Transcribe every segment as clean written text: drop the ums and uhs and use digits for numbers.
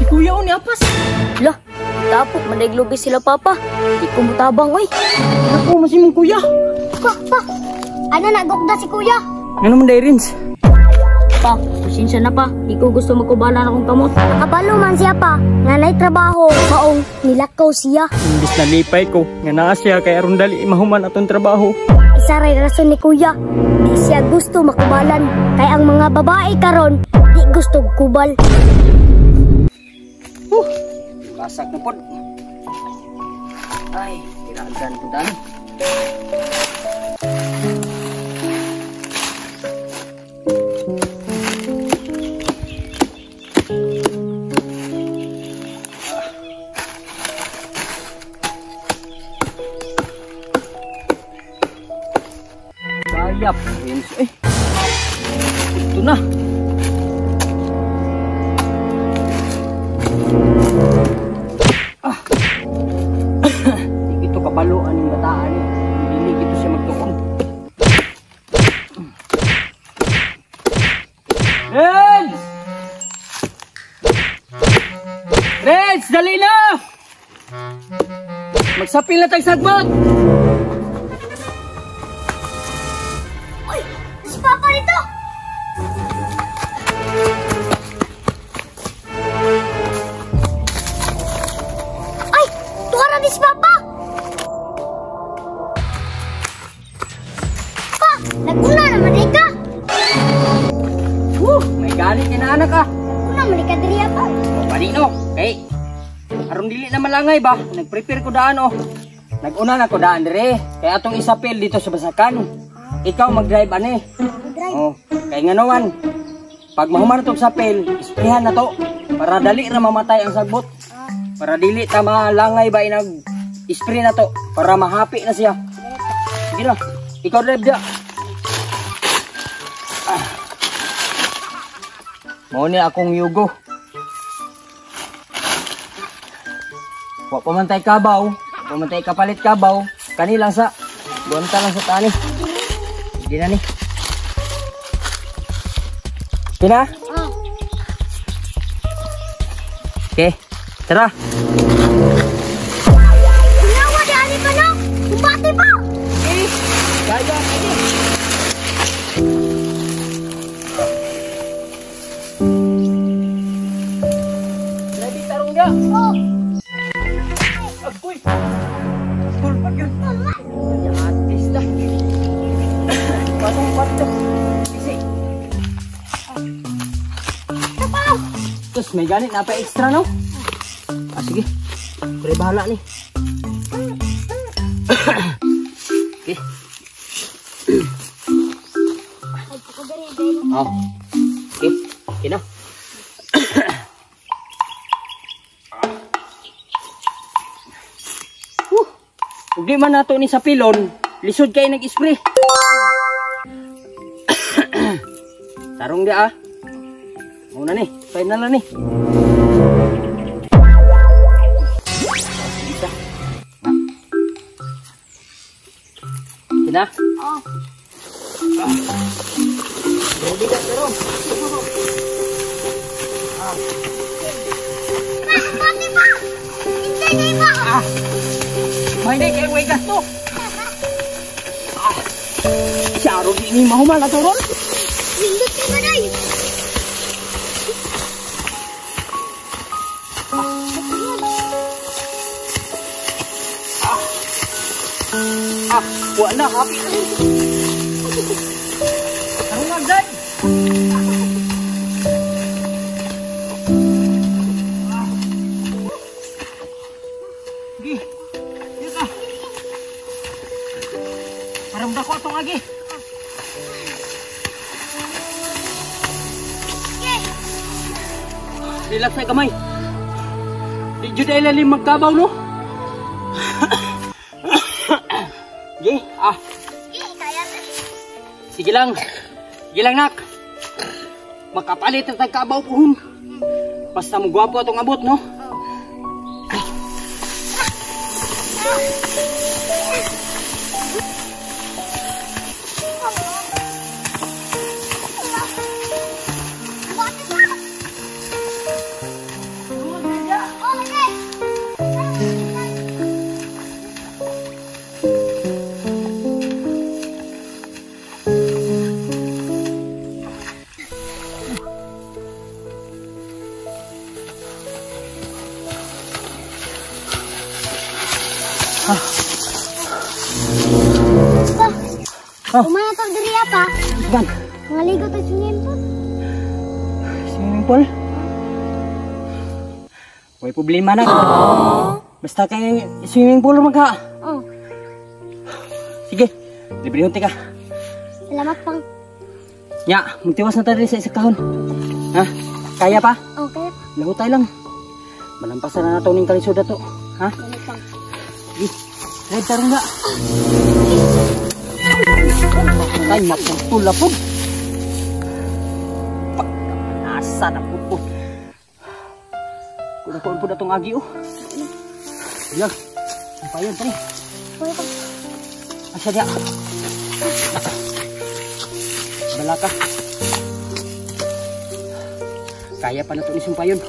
Si kuya o ni Apas. Lah, tapok managlubi sila papa. Di ko mutabang oy. Ako masimong kuya. Pa, ano nagugda si kuya? Ngano man Rins? Pa, pasensya na pa. Di ko gusto magkubalan akong kamot. Nakabalo man siya pa, nga nay trabaho, maong nilakaw siya. Imbis na lipay ko, nga naa siya kay aron dali mahuman atong trabaho. Isa ray rason ni kuya, di siya gusto makubalan. Kay ang mga babae karon, di gusto kubal. Basak na pod. Ay, tiragan ko dali. Sayap. Ito na. Hindi ito kabaluan ng bataan eh. Hindi ito siya magtuon. Reds! Reds! Dali na! Magsapil na tayong sagbot! Uy! Si Papa nito! Ay! Tuwara ni si Papa! Pa! Naguna naman ka! May galit niya na anak ah. Naguna naman ka diri pa. Panino, kay aron dili na malangay ba? Nag-prepare ko daan oh. Nag-una na ko daan dire. Kaya atong isapil dito sa basakan. Ikaw mag-drive ani. Oh, kay nganawan. Pag mahuman na tong sapil, isprihan na to para dali ra mamatay ang sagbot. Para dili ta malangay ba inag spray na to para mahapi na siya. Sige na. Ikaw drive dia. Mao ni akong yugo. Wa pamantay kabaw, pamantay kapalit kabaw, kani lang sa bonta lang sa tani. Hindi na ni. Kina? Oh. Okay, tara. Ginawa di ani pa no? Bumati pa! Eh, kaya ini. Ready tarong dia. Oh! Agoy. Tul pag yun. Yang artis dah. Pasang kwarto. Isi. Tapaw! Terus may ganit na pa extra no? Ah sige. Pre bahala ni. Okay. Ay, pakadari dahil. Oh. Okay. Okay na. Ug di man nato ni sa pilon, lisod kay nag-spray. Tarong dia ah. Muna ni, final na ni. Kina? Oh. Ready ka tarong. Bumati pa! Hintay na iba! May na kay way gasto. Siya ro di ni mahuman na toron. Lindot ka ba day? Wala happy. Tarong na day. Gi. Dito. Parang dako atong agi. Relax ay kamay. Di jud ay lalim magkabaw no. Gi, ah. Kaya na. Sige lang. Sige lang nak. Makapalit ang tagkabaw pohon. Basta mo gwapo atong abot no. man? Maligo tayo swimming pool. Swimming pool? May problema na. Basta kay swimming pool magka. Oh, Sige, libre hunti ka. salamat pang. Nya, magtiwas na tayo sa isa kahon. Ha? Kaya pa? Okay. Lahutay lang. Malampasan na nato ning kalisod na to. Ha? Salamat pang. Sige, red tarong nga. Ay, maputula po. Nasa na po. Kunakuan po na itong agi, oh. Yan. Ang payon, tani. Okay pang. Asya niya. Bala ka. Kaya pa na ito ni sumpayon.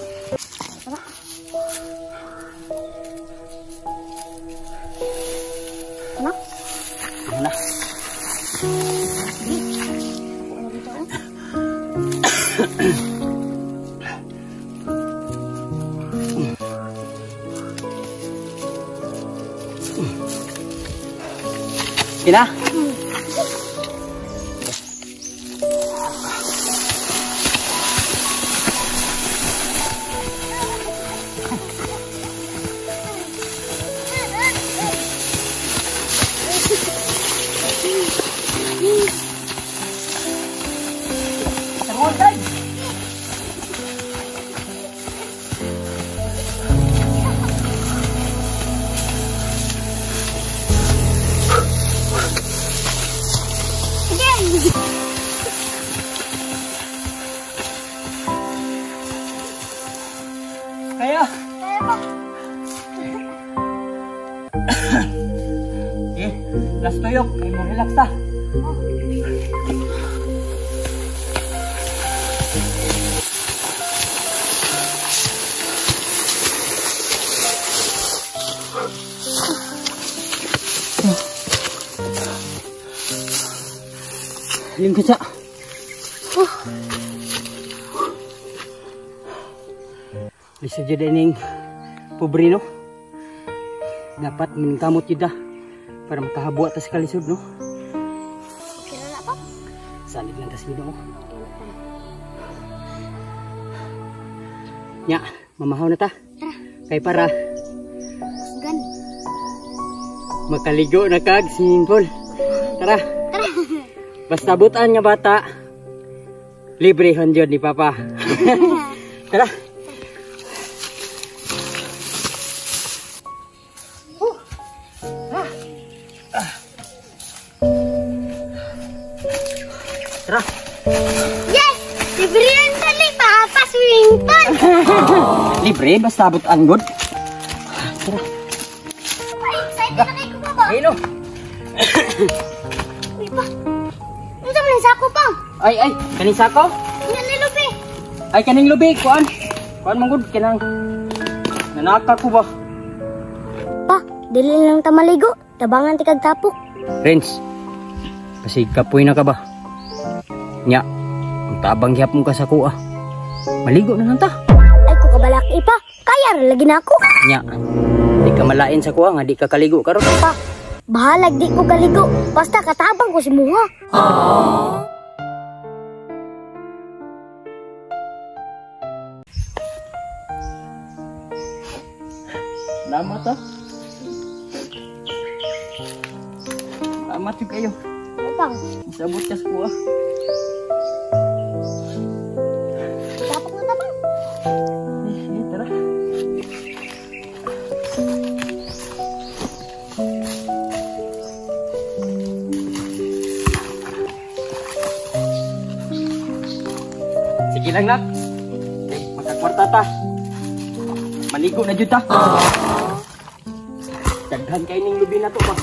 Ano? Yan na. Kina? Kaya. Eh, last tuyok. Ay mo relax ta. Lingkod sa. Bisa jadi ning pobrino. Dapat minkamot yun para makahabuat tas kalisod, no? Okay na pa? Salid lang tas gino. Nya, mamahaw na ta. Kay para Gan. makaligo na kag swimming pool. Tara. Basta butan nga bata. Librehon jud ni Papa. Tara. Tara. Yes! Libre yan tali, Papa, swimming pool! Libre basta butan good. Tara. Ay, excited na kayo ko ba? Hello. Uy pa, ano sa mga sako pa? Ay, kaning sako? Ano nilupi? Ay, kaning lubi, kuan. Kuan mong good, kinang nanaka ko ba? Pa, dili lang ta maligo. Tabangan ti kag tapok. Renz, kasi kapoy na ka ba? Nya, ang tabang hiyap mo ka sa kuha. Maligo na lang ta. Ay, ko kabalak ipa. Kaya ra lagi na ako. Nya, di ka malain sa kuha nga di ka kaligo karon. Pa, bahalag di ko kaligo. Basta katabang ko si Muha. Salamat ha. Salamat yung kayo. Pang, Sabot ka sa kuha. tapok na tabang. Tara. Sige lang nak. Magkakwarta ta. Maligo na jud ta. Daghan kay ning lubi na to ba.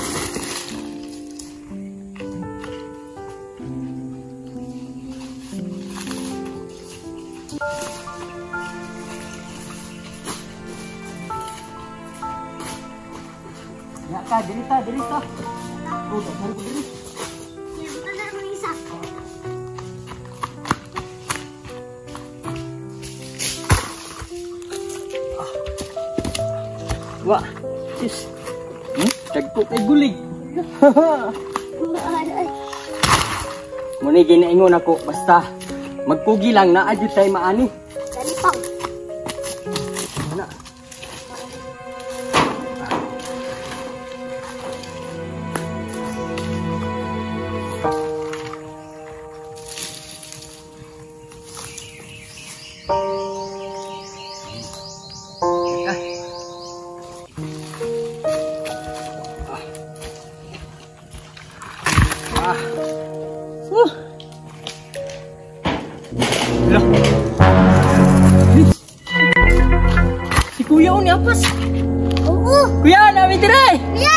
Ya ka, dili ta. Oh, daghan ko dili. Ito na naman isa. Wa. Sis. Dagko kay gulig. Muna ginaingon ako, basta magpugi lang na adyo tayo maani. Dali pa. Ano? Lah. Si Kuya ni apas. Oo. Kuya, namin dire. Kuya!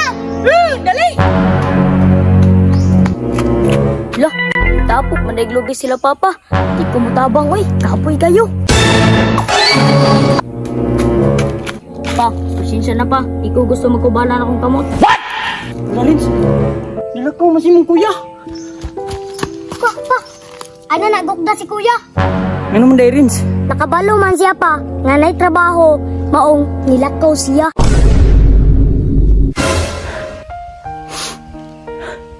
Dali. Lah, tapok maneglubi sila papa. Di ko mutabang oy, kapoy kayo. Pa, pasensya na pa. Di ko gusto magkubalan akong kamot. Rins, nilakaw masimong kuya. Pa. Ano nagugda si kuya? Ano man day, Rins? Nakabalo man siya pa. Nga na'y trabaho. Maong nilakaw siya.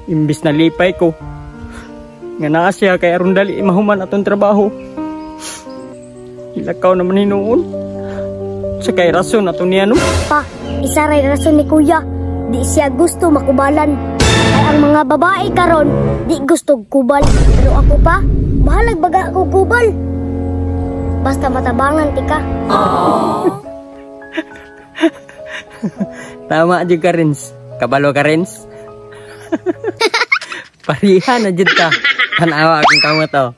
Imbis na lipay ko. Nga naa siya kay aron dali mahuman atong trabaho. Ilakaw naman hinuon. Sa kay rason ato niya no? Pa, isa ray rason ni kuya. Di siya gusto makubalan. Ay ang mga babae karon di gusto kubal. Pero ako pa, bahalag baga ako kubal. Basta matabangan tika. Tama jud ka, Rins. Kabalo ka, Rins. Parihan na jud ka. Tanawa akong kamot oh.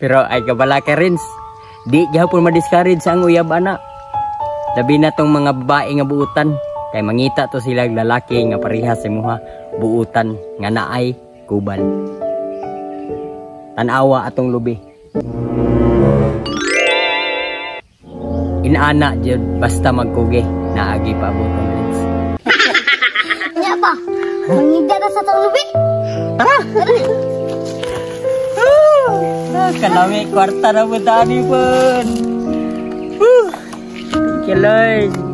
Pero ay kabala ka, Rins. Di gyapon ma-discourage sa ang uyab ana. Labi na tong mga babae nga buutan. Kay mangita to sila lalaki nga parihas sa imuha buutan nga naay kubal. Tanawa atong lubi. Inaana jud basta magkugi naagi pa buton, Rins. Nya pa, mangida na sa tulubi. Kalami kwarta na mo tani pun. Thank you, Lord.